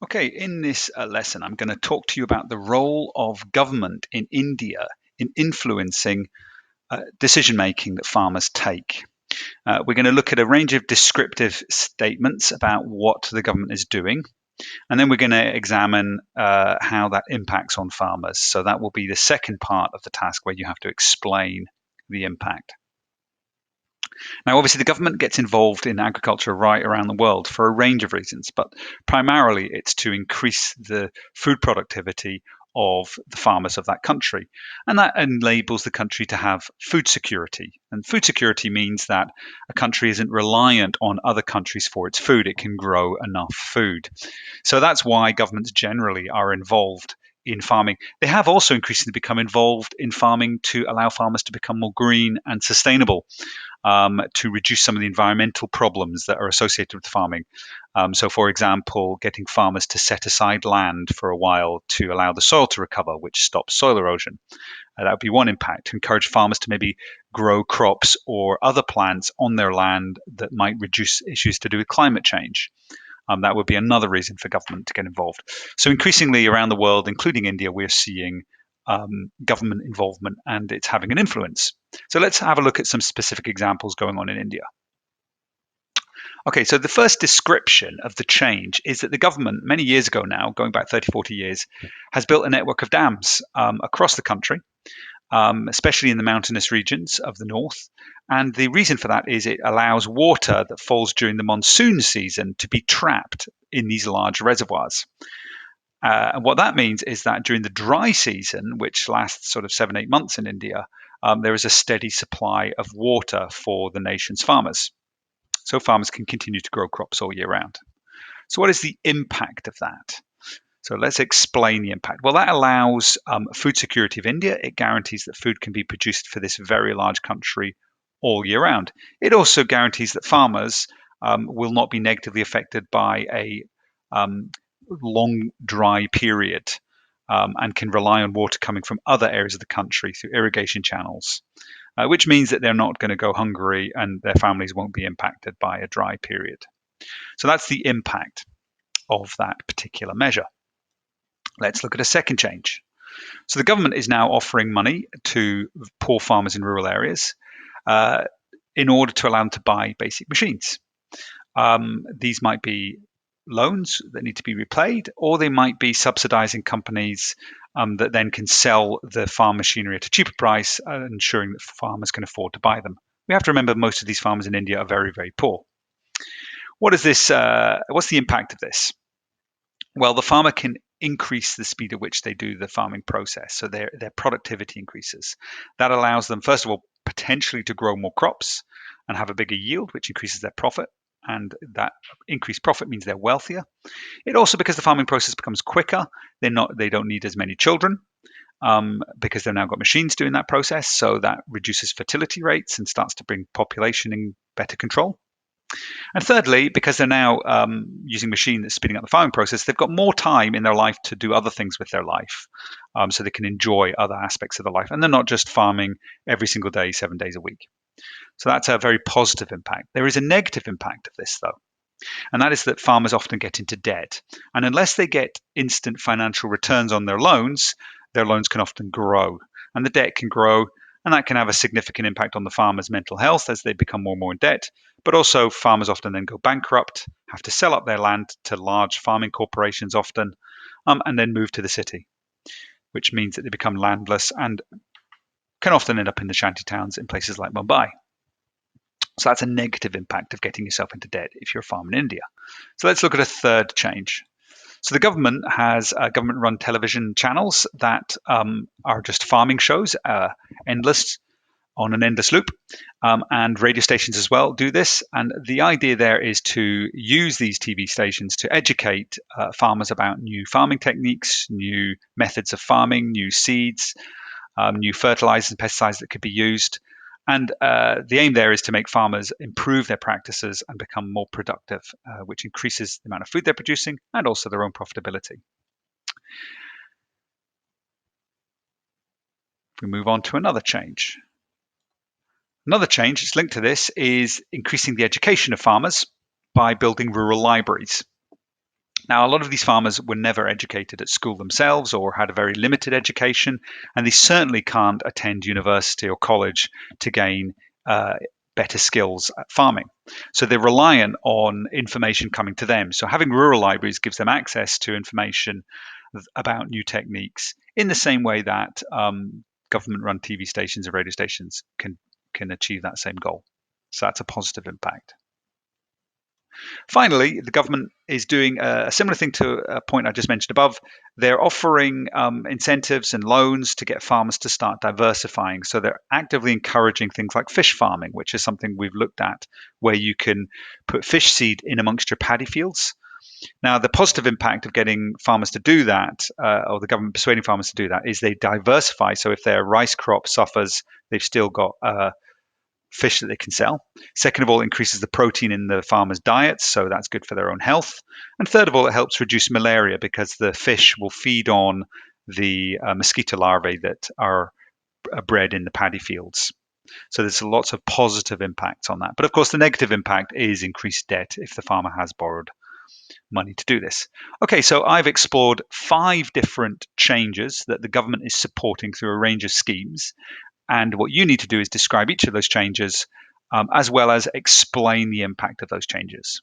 Okay, in this lesson, I'm going to talk to you about the role of government in India in influencing decision making that farmers take. We're going to look at a range of descriptive statements about what the government is doing, and then we're going to examine how that impacts on farmers. So that will be the second part of the task where you have to explain the impact. Now, obviously, the government gets involved in agriculture right around the world for a range of reasons, but primarily it's to increase the food productivity of the farmers of that country. And that enables the country to have food security. And food security means that a country isn't reliant on other countries for its food, it can grow enough food. So that's why governments generally are involved in farming. They have also increasingly become involved in farming to allow farmers to become more green and sustainable, to reduce some of the environmental problems that are associated with farming. So, for example, getting farmers to set aside land for a while to allow the soil to recover, which stops soil erosion. That would be one impact, to encourage farmers to maybe grow crops or other plants on their land that might reduce issues to do with climate change. That would be another reason for government to get involved. So increasingly around the world, including India, we're seeing government involvement, and it's having an influence. So let's have a look at some specific examples going on in India. Okay, so the first description of the change is that the government, many years ago now, going back 30, 40 years, has built a network of dams across the country, especially in the mountainous regions of the north. And the reason for that is it allows water that falls during the monsoon season to be trapped in these large reservoirs. And what that means is that during the dry season, which lasts sort of 7, 8 months in India, there is a steady supply of water for the nation's farmers. So farmers can continue to grow crops all year round. So what is the impact of that? So let's explain the impact. Well, that allows food security of India. It guarantees that food can be produced for this very large country all year round. It also guarantees that farmers will not be negatively affected by a long dry period, and can rely on water coming from other areas of the country through irrigation channels, which means that they're not going to go hungry and their families won't be impacted by a dry period. So that's the impact of that particular measure. Let's look at a second change. So the government is now offering money to poor farmers in rural areas in order to allow them to buy basic machines. These might be loans that need to be repaid, or they might be subsidizing companies that then can sell the farm machinery at a cheaper price, ensuring that farmers can afford to buy them. We have to remember most of these farmers in India are very, very poor. What is this? What's the impact of this? Well, the farmer can increase the speed at which they do the farming process, so their productivity increases. That allows them, first of all, potentially to grow more crops and have a bigger yield, which increases their profit. And that increased profit means they're wealthier. It also, because the farming process becomes quicker, they don't need as many children, because they've now got machines doing that process. So that reduces fertility rates and starts to bring population in better control. And thirdly, because they're now using machine that's speeding up the farming process, they've got more time in their life to do other things with their life, so they can enjoy other aspects of their life, and they're not just farming every single day, 7 days a week. So that's a very positive impact. There is a negative impact of this, though, and that is that farmers often get into debt. And unless they get instant financial returns on their loans can often grow, and the debt can grow, and that can have a significant impact on the farmer's mental health as they become more and more in debt. But also, farmers often then go bankrupt, have to sell up their land to large farming corporations often, and then move to the city, which means that they become landless and can often end up in the shanty towns in places like Mumbai. So that's a negative impact of getting yourself into debt if you're a farmer in India. So let's look at a third change. So the government has government-run television channels that are just farming shows, endless, on an endless loop, and radio stations as well do this. And the idea there is to use these TV stations to educate farmers about new farming techniques, new methods of farming, new seeds, new fertilizers and pesticides that could be used. And the aim there is to make farmers improve their practices and become more productive, which increases the amount of food they're producing and also their own profitability. If we move on to another change. Another change that's linked to this is increasing the education of farmers by building rural libraries. Now, a lot of these farmers were never educated at school themselves or had a very limited education, and they certainly can't attend university or college to gain uh, better skills at farming. So they're reliant on information coming to them. So having rural libraries gives them access to information about new techniques in the same way that government-run TV stations and radio stations can achieve that same goal. So that's a positive impact. Finally, the government is doing a similar thing to a point I just mentioned above. They're offering incentives and loans to get farmers to start diversifying. So they're actively encouraging things like fish farming, which is something we've looked at, where you can put fish seed in amongst your paddy fields. Now, the positive impact of getting farmers to do that, or the government persuading farmers to do that, is they diversify. So if their rice crop suffers, they've still got fish that they can sell. Second of all, it increases the protein in the farmers' diets, so that's good for their own health. And third of all, it helps reduce malaria because the fish will feed on the mosquito larvae that are bred in the paddy fields. So there's lots of positive impacts on that. But of course, the negative impact is increased debt if the farmer has borrowed money to do this. Okay, so I've explored 5 different changes that the government is supporting through a range of schemes. And what you need to do is describe each of those changes as well as explain the impact of those changes.